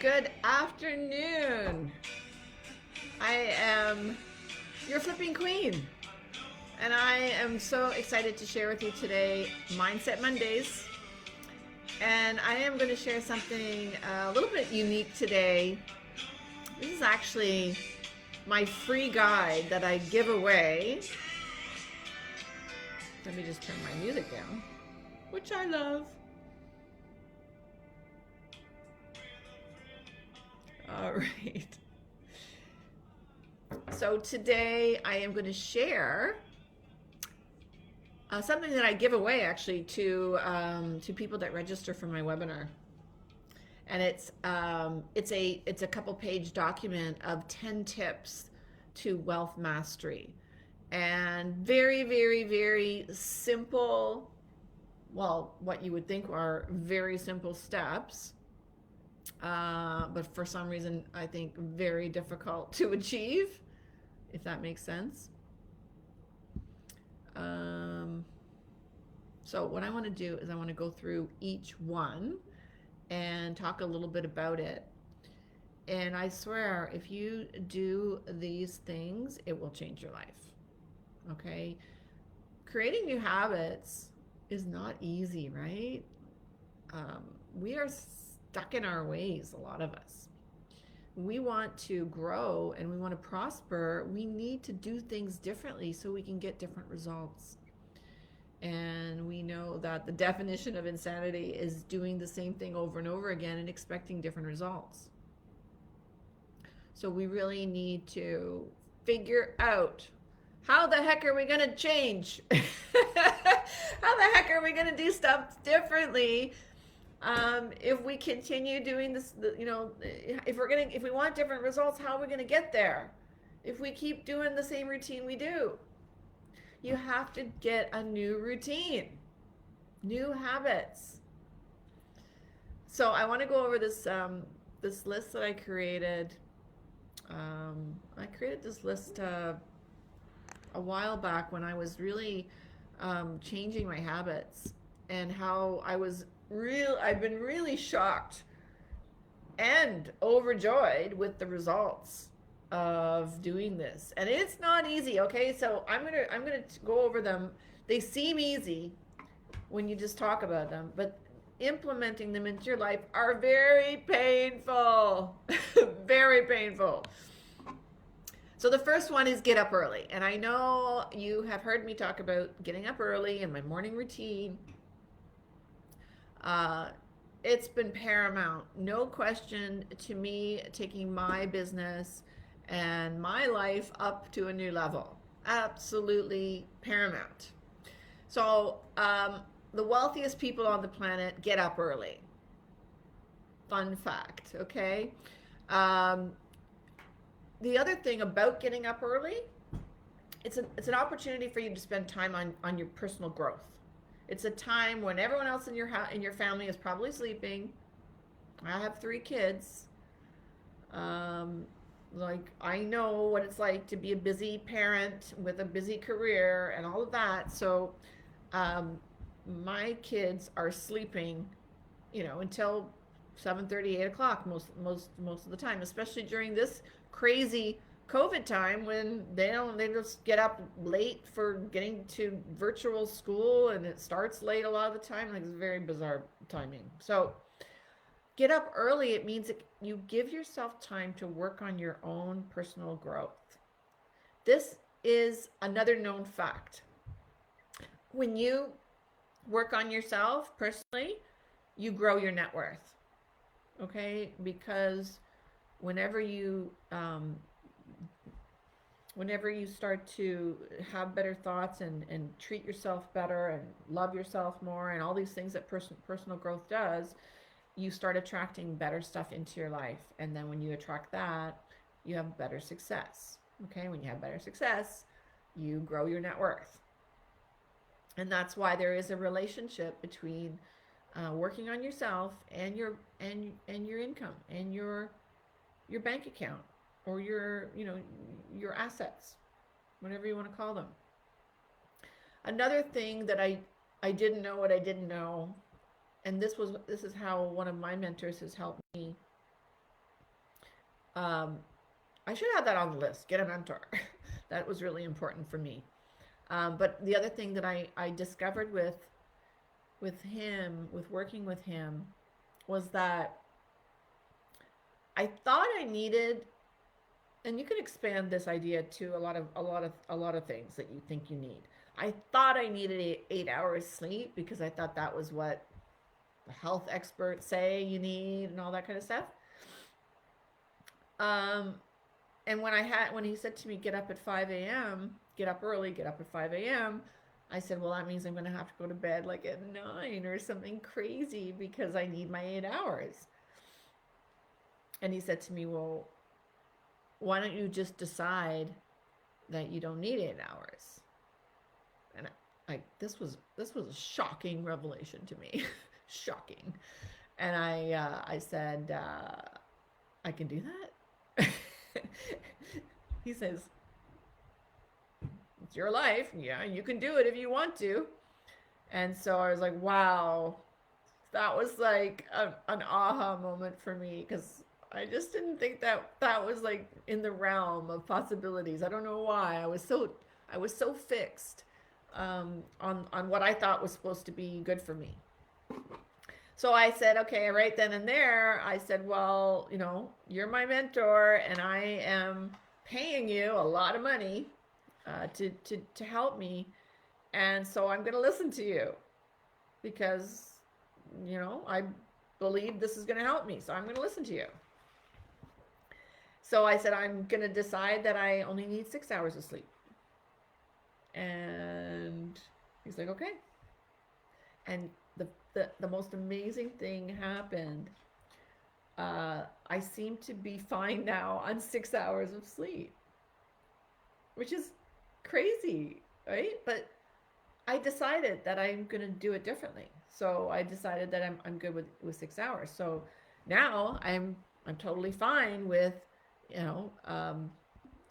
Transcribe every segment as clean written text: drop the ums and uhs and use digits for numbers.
Good afternoon. I am your flipping queen, and I am so excited to share with you today Mindset Mondays. And I am going to share something a little bit unique today. This is actually my free guide that I give away. Let me just turn my music down, which I love. All right. So today I am going to share something that I give away actually to people that register for my webinar, and it's a couple page document of 10 tips to wealth mastery, and very simple. Well, what you would think are very simple steps, but for some reason I think very difficult to achieve, if that makes sense. So what I want to do is I want to go through each one and talk a little bit about it. And I swear, if you do these things, it will change your life. Okay? Creating new habits is not easy, right? We are stuck in our ways, a lot of us. We want to grow and we want to prosper. We need to do things differently so we can get different results. And we know that the definition of insanity is doing the same thing over and over again and expecting different results. So we really need to figure out, how the heck are we going to change? How the heck are we going to do stuff differently? If we continue doing this, if we want different results, how are we going to get there? If we keep doing the same routine we do, you have to get a new routine, new habits. So I want to go over this list that I created. I created this list a while back when I was really changing my habits, and how I've been really shocked and overjoyed with the results of doing this. And it's not easy, okay? So I'm gonna go over them. They seem easy when you just talk about them, but implementing them into your life are very painful. Very painful. So the first one is get up early. And I know you have heard me talk about getting up early and my morning routine. It's been paramount, no question, to me, taking my business and my life up to a new level. Absolutely paramount. So the wealthiest people on the planet get up early. Fun fact, okay? The other thing about getting up early, it's an opportunity for you to spend time on your personal growth. It's a time when everyone else in your family is probably sleeping. I have 3 kids. I know what it's like to be a busy parent with a busy career and all of that. So my kids are sleeping, until 7:30, 8 o'clock most of the time, especially during this crazy COVID time when they just get up late for getting to virtual school, and it starts late a lot of the time. Like, it's very bizarre timing. So get up early. It means that you give yourself time to work on your own personal growth. This is another known fact. When you work on yourself personally, you grow your net worth. Okay? Because whenever you start to have better thoughts and treat yourself better and love yourself more and all these things that personal growth does, you start attracting better stuff into your life. And then when you attract that, you have better success. Okay? When you have better success, you grow your net worth. And that's why there is a relationship between working on yourself and your income and your bank account, or your assets, whatever you want to call them. Another thing that I didn't know what I didn't know, and this is how one of my mentors has helped me, Um, I should have that on the list. Get a mentor. That was really important for me. But the other thing that I discovered with him, with working with him, was that I thought I needed, and you can expand this idea to a lot of things that you think you need. I thought I needed 8 hours sleep because I thought that was what the health experts say you need and all that kind of stuff. Um, and when he said to me, get up at 5 a.m., get up early, get up at 5 a.m., I said, well, that means I'm going to have to go to bed like at 9 or something crazy because I need my 8 hours. And he said to me, well, why don't you just decide that you don't need 8 hours? And this was a shocking revelation to me. Shocking. And I said, I can do that. He says, it's your life. Yeah, you can do it if you want to. And so I was like, wow, that was like an aha moment for me because I just didn't think that that was like in the realm of possibilities. I don't know why. I was so fixed on what I thought was supposed to be good for me. So I said, okay, right then and there, I said, well, you're my mentor, and I am paying you a lot of money to help me, and so I'm going to listen to you because I believe this is going to help me, so I'm going to listen to you. So I said, I'm going to decide that I only need 6 hours of sleep. And he's like, okay. And the most amazing thing happened. I seem to be fine now on 6 hours of sleep, which is crazy, right? But I decided that I'm going to do it differently. So I decided that I'm good with 6 hours. So now I'm totally fine with, you know, um,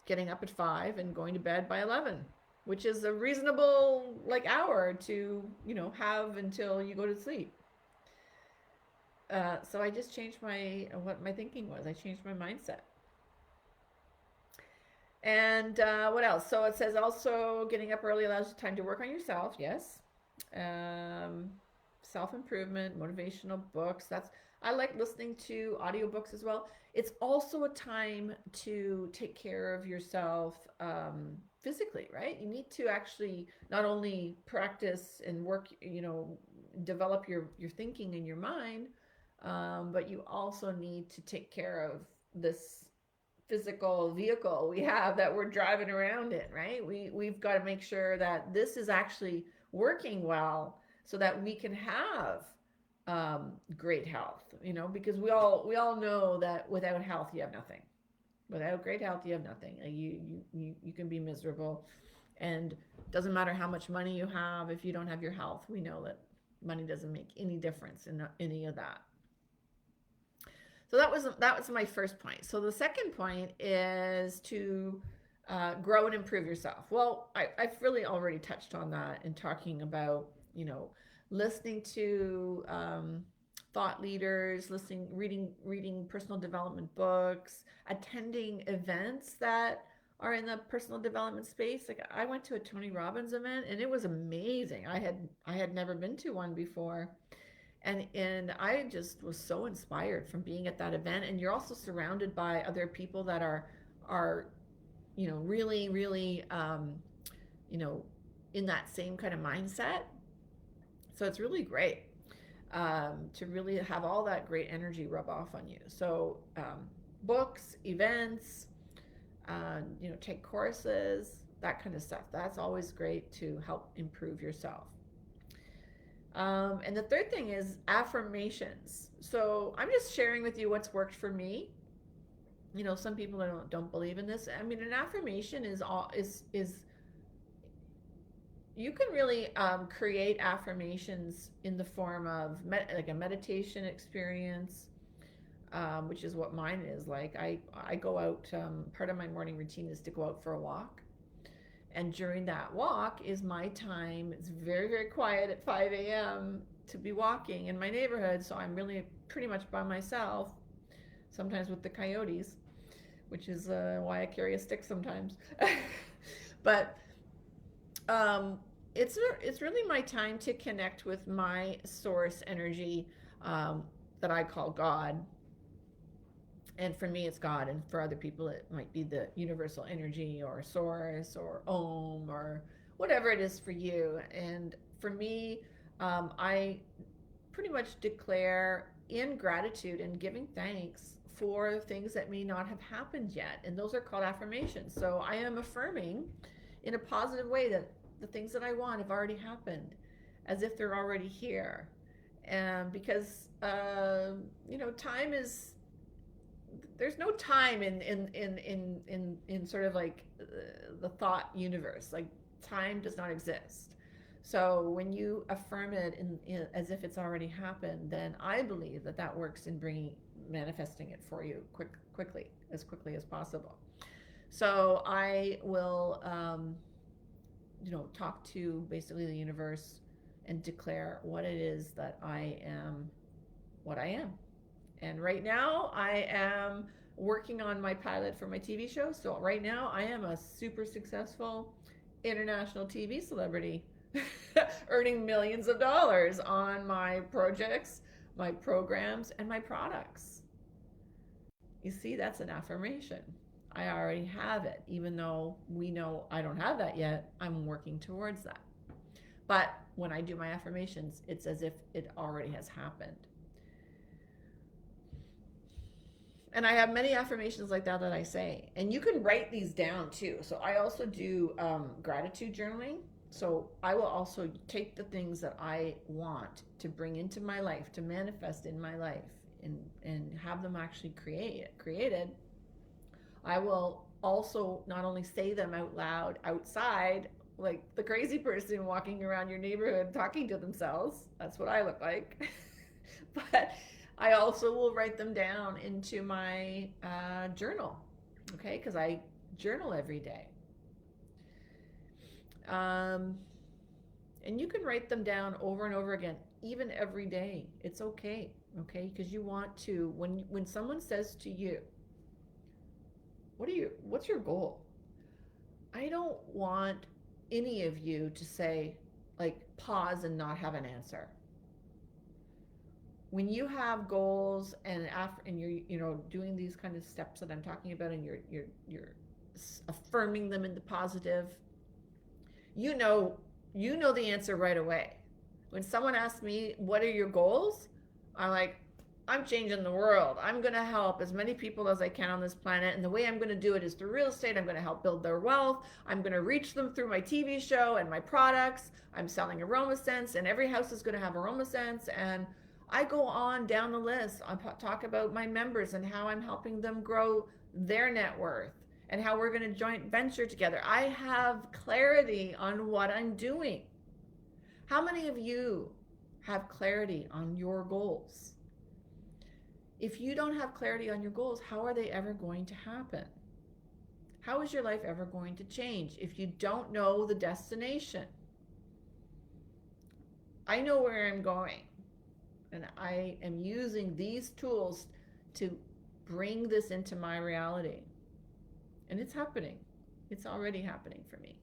getting up at 5 and going to bed by 11, which is a reasonable like hour to, have until you go to sleep. So I just changed what my thinking was. I changed my mindset. And what else? So it says also getting up early allows you time to work on yourself. Yes. Um, Self improvement, motivational books. I like listening to audiobooks as well. It's also a time to take care of yourself physically, right? You need to actually not only practice and work, develop your thinking and your mind, but you also need to take care of this physical vehicle we have that we're driving around in, right? We've got to make sure that this is actually working well so that we can have great health, because we all know that without health you have nothing. Without great health you have nothing. You can be miserable, and it doesn't matter how much money you have if you don't have your health. We know that money doesn't make any difference in any of that. So that was my first point. So the second point is to grow and improve yourself. Well, I've really already touched on that in talking about, listening to thought leaders, reading personal development books, attending events that are in the personal development space. Like I went to a Tony Robbins event and it was amazing. I had never been to one before, and I just was so inspired from being at that event. And you're also surrounded by other people that are really really you know in that same kind of mindset. So it's really great to really have all that great energy rub off on you. So books, events, take courses, that kind of stuff. That's always great to help improve yourself. And the third thing is affirmations. So I'm just sharing with you what's worked for me. Some people don't believe in this. I mean, an affirmation is you can really create affirmations in the form of like a meditation experience, which is what mine is like. I go out. Part of my morning routine is to go out for a walk. And during that walk is my time. It's very, very quiet at 5 a.m. to be walking in my neighborhood. So I'm really pretty much by myself, sometimes with the coyotes. which is why I carry a stick sometimes. But um, it's really my time to connect with my source energy, um, that I call God. And for me, it's God, and for other people, it might be the universal energy or source or Om or whatever it is for you. And for me, I pretty much declare in gratitude and giving thanks for things that may not have happened yet. And those are called affirmations. So I am affirming in a positive way that the things that I want have already happened, as if they're already here. And because, time is, there's no time in sort of like the thought universe. Like, time does not exist. So when you affirm it as if it's already happened, then I believe that that works in bringing manifesting it for you quickly as possible. So I will, talk to basically the universe and declare what it is that I am, what I am. And right now, I am working on my pilot for my TV show. So right now, I am a super successful international TV celebrity, earning millions of dollars on my projects, my programs, and my products. You see, that's an affirmation. I already have it, even though we know I don't have that yet. I'm working towards that. But when I do my affirmations, it's as if it already has happened. And I have many affirmations like that I say. And you can write these down too. So I also do gratitude journaling. So I will also take the things that I want to bring into my life, to manifest in my life, and have them actually created. I will also not only say them out loud outside, like the crazy person walking around your neighborhood talking to themselves. That's what I look like. But I also will write them down into my journal, okay? Because I journal every day. And you can write them down over and over again, even every day. It's okay, okay? Because you want to, when someone says to you, what's your goal? I don't want any of you to say, like, pause and not have an answer. When you have goals and you're doing these kind of steps that I'm talking about, and you're affirming them in the positive, you know the answer right away. When someone asks me, what are your goals? I'm like, I'm changing the world. I'm going to help as many people as I can on this planet. And the way I'm going to do it is through real estate. I'm going to help build their wealth. I'm going to reach them through my TV show and my products. I'm selling AromaSense, and every house is going to have AromaSense. And I go on down the list. I talk about my members and how I'm helping them grow their net worth, and how we're going to joint venture together. I have clarity on what I'm doing. How many of you have clarity on your goals? If you don't have clarity on your goals, how are they ever going to happen? How is your life ever going to change if you don't know the destination? I know where I'm going, and I am using these tools to bring this into my reality. And it's happening. It's already happening for me.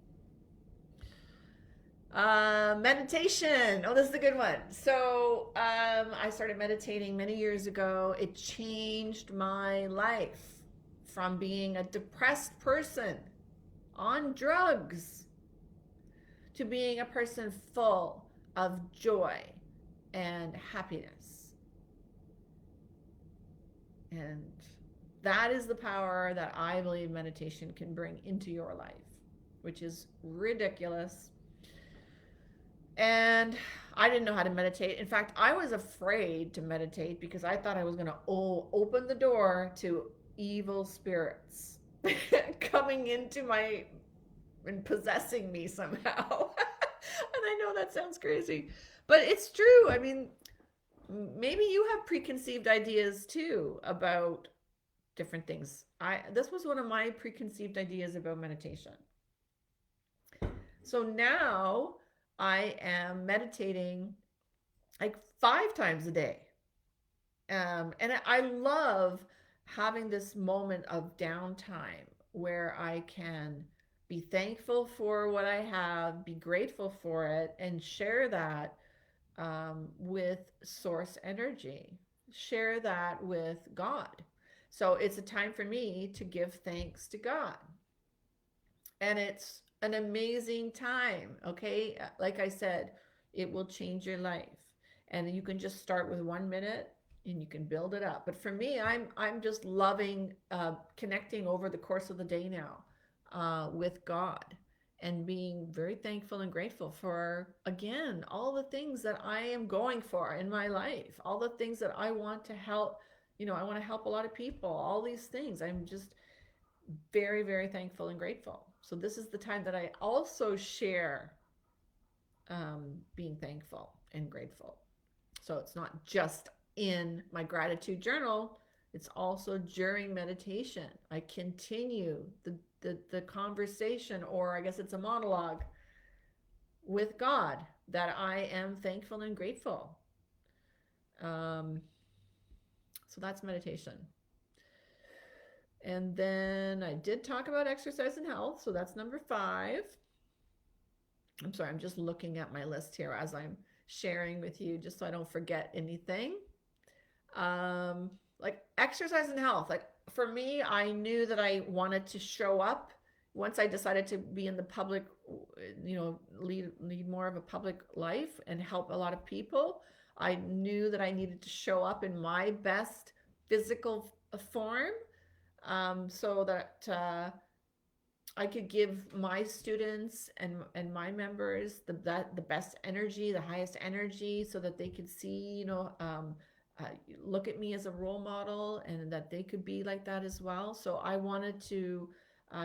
Meditation. Oh, this is a good one. So I started meditating many years ago. It changed my life from being a depressed person on drugs to being a person full of joy and happiness. And that is the power that I believe meditation can bring into your life, which is ridiculous. And I didn't know how to meditate. In fact, I was afraid to meditate because I thought I was going to open the door to evil spirits coming into my and possessing me somehow. And I know that sounds crazy, but it's true. I mean, maybe you have preconceived ideas too about different things. This was one of my preconceived ideas about meditation. So now I am meditating like 5 times a day. And I love having this moment of downtime where I can be thankful for what I have, be grateful for it, and share that with source energy, share that with God. So it's a time for me to give thanks to God. And it's an amazing time. Okay. Like I said, it will change your life. And you can just start with 1 minute and you can build it up. But for me, I'm just loving connecting over the course of the day now with God and being very thankful and grateful for, again, all the things that I am going for in my life, all the things that I want to help. I want to help a lot of people, all these things. I'm just very, very thankful and grateful. So this is the time that I also share being thankful and grateful. So it's not just in my gratitude journal, it's also during meditation. I continue the conversation, or I guess it's a monologue with God, that I am thankful and grateful. So that's meditation. And then I did talk about exercise and health. So that's number 5. I'm sorry, I'm just looking at my list here as I'm sharing with you, just so I don't forget anything. Like exercise and health. Like for me, I knew that I wanted to show up once I decided to be in the public, lead more of a public life and help a lot of people. I knew that I needed to show up in my best physical form, so that I could give my students and my members the best energy, the highest energy, so that they could see, look at me as a role model, and that they could be like that as well. So I wanted to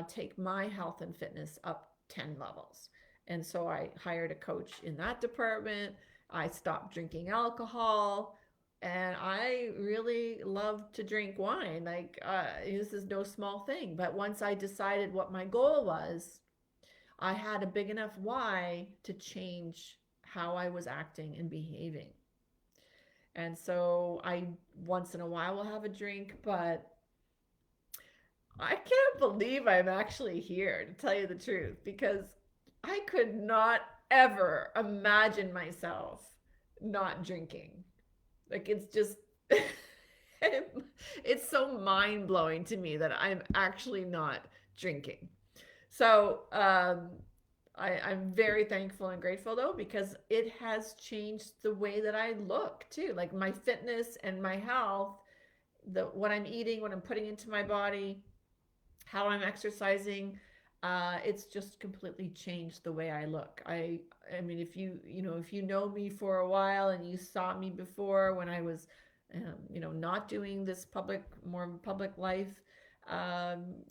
take my health and fitness up 10 levels. And so I hired a coach in that department. I stopped drinking alcohol. And I really love to drink wine. Like, this is no small thing. But once I decided what my goal was, I had a big enough why to change how I was acting and behaving. And so I once in a while will have a drink, but I can't believe I'm actually here, to tell you the truth, because I could not ever imagine myself not drinking. Like, it's just it's so mind-blowing to me that I'm actually not drinking. So I'm very thankful and grateful, though, because it has changed the way that I look too. Like my fitness and my health, what I'm eating, what I'm putting into my body, how I'm exercising. It's just completely changed the way I look. I mean, if you know me for a while and you saw me before when I was, not doing this more public life,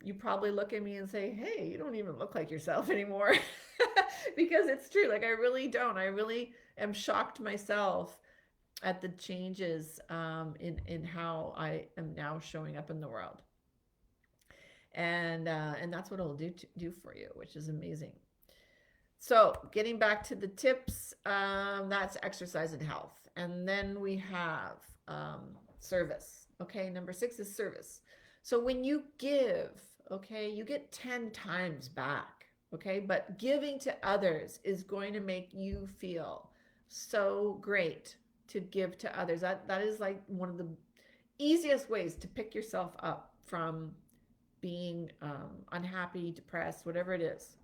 you probably look at me and say, "Hey, you don't even look like yourself anymore," because it's true. Like I really don't. I really am shocked myself at the changes in how I am now showing up in the world. And that's what it'll do for you, which is amazing. So getting back to the tips, that's exercise and health. And then we have service. Okay, number 6 is service. So when you give, okay, you get 10 times back. Okay, but giving to others is going to make you feel so great to give to others. That is like one of the easiest ways to pick yourself up from being unhappy, depressed, whatever it is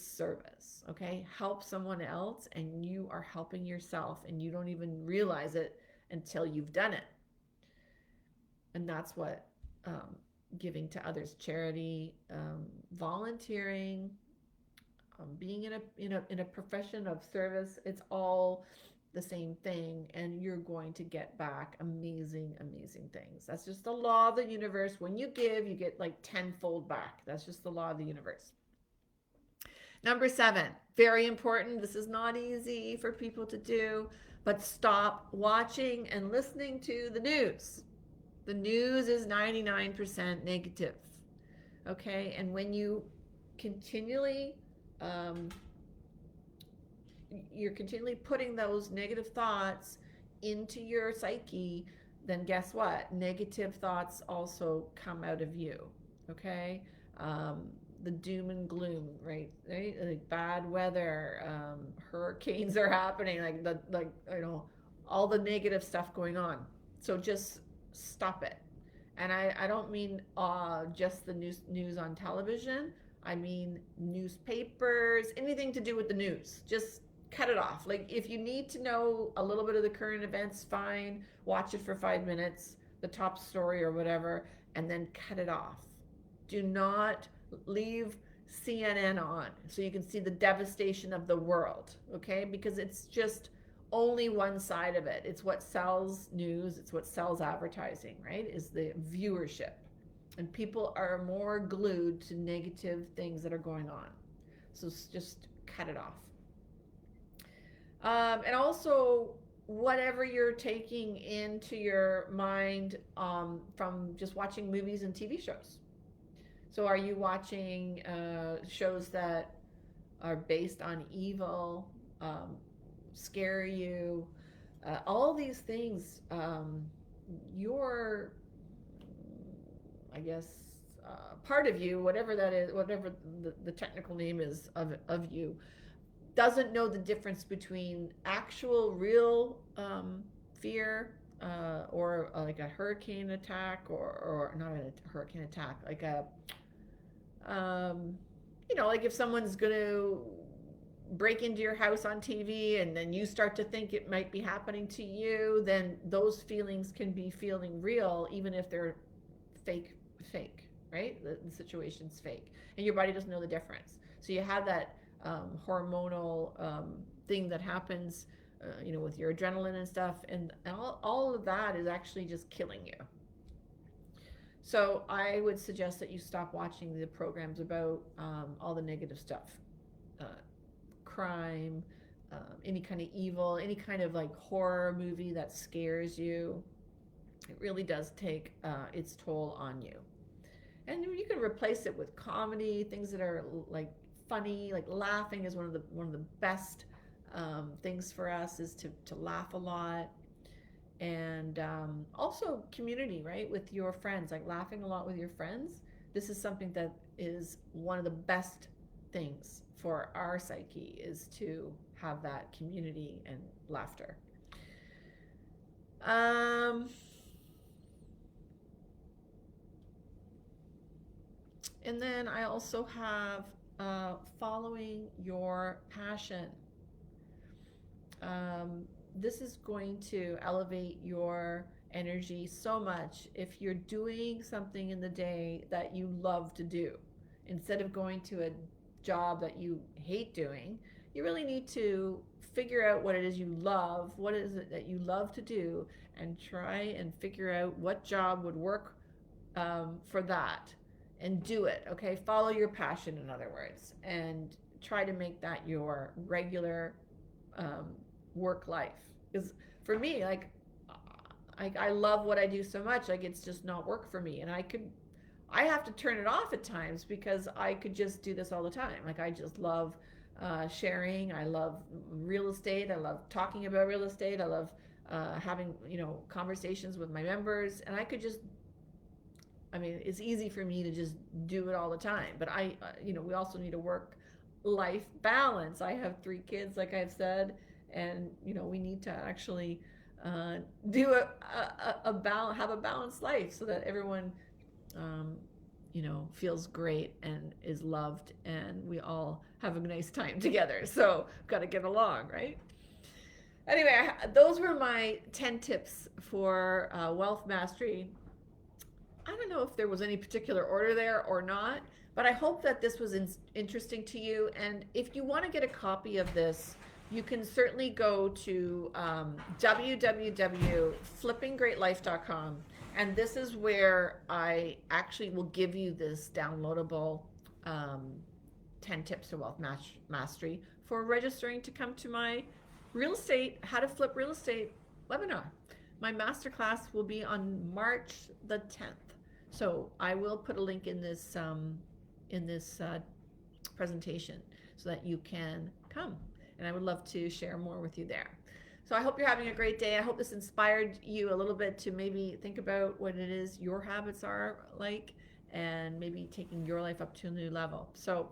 service. Okay, help someone else and you are helping yourself, and you don't even realize it until you've done it. And that's what giving to others, charity, volunteering, being in a profession of service, it's all the same thing, and you're going to get back amazing things. That's just the law of the universe. When you give, you get like tenfold back. That's just the law of the universe. Number 7, very important. This is not easy for people to do, but stop watching and listening to the news. The news is 99% negative. Okay, and when you continually you're continually putting those negative thoughts into your psyche, then guess what? Negative thoughts also come out of you. Okay? Um, the doom and gloom, right? Right? Like bad weather, hurricanes are happening, all the negative stuff going on. So just stop it. And I don't mean just the news on television. I mean newspapers, anything to do with the news. Just cut it off. Like if you need to know a little bit of the current events, fine. Watch it for 5 minutes, the top story or whatever, and then cut it off. Do not leave CNN on so you can see the devastation of the world, okay? Because it's just only one side of it. It's what sells news, it's what sells advertising, right? Is the viewership. And people are more glued to negative things that are going on. So just cut it off. And also, whatever you're taking into your mind from just watching movies and TV shows. So, are you watching shows that are based on evil, scare you? All these things, your, I guess, part of you, whatever that is, whatever the technical name is of you, doesn't know the difference between actual, real fear or like a hurricane attack, or not a hurricane attack, like a, like if someone's going to break into your house on TV and then you start to think it might be happening to you, then those feelings can be feeling real, even if they're fake, right? The situation's fake. And your body doesn't know the difference. So you have that hormonal thing that happens, with your adrenaline and stuff, and all of that is actually just killing you. So I would suggest that you stop watching the programs about all the negative stuff, crime, any kind of evil, any kind of like horror movie that scares you. It really does take its toll on you. And you can replace it with comedy, things that are like funny, like laughing is one of the best things for us, is to laugh a lot. And also community, right, with your friends, like laughing a lot with your friends. This is something that is one of the best things for our psyche, is to have that community and laughter. And then I also have following your passion. This is going to elevate your energy so much if you're doing something in the day that you love to do. Instead of going to a job that you hate doing, you really need to figure out what it is you love, what is it that you love to do, and try and figure out what job would work for that, and do it, okay? Follow your passion, in other words, and try to make that your regular work life. Because for me, like, I love what I do so much, like it's just not work for me, and I have to turn it off at times because I could just do this all the time. Like I just love sharing. I love real estate. I love talking about real estate. I love having conversations with my members, and I could just. I mean, it's easy for me to just do it all the time, but we also need a work-life balance. I have 3 kids, like I've said, and we need to actually do have a balanced life so that everyone feels great and is loved, and we all have a nice time together. So got to get along, right? Anyway, those were my 10 tips for wealth mastery. I don't know if there was any particular order there or not, but I hope that this was interesting to you. And if you want to get a copy of this, you can certainly go to www.flippinggreatlife.com. And this is where I actually will give you this downloadable 10 tips to wealth mastery for registering to come to my real estate, how to flip real estate webinar. My masterclass will be on March the 10th. So I will put a link in this presentation so that you can come. And I would love to share more with you there. So I hope you're having a great day. I hope this inspired you a little bit to maybe think about what it is your habits are like and maybe taking your life up to a new level. So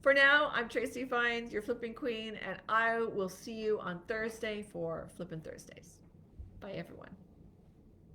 for now, I'm Tracy Fines, your Flipping Queen, and I will see you on Thursday for Flippin' Thursdays. Bye, everyone.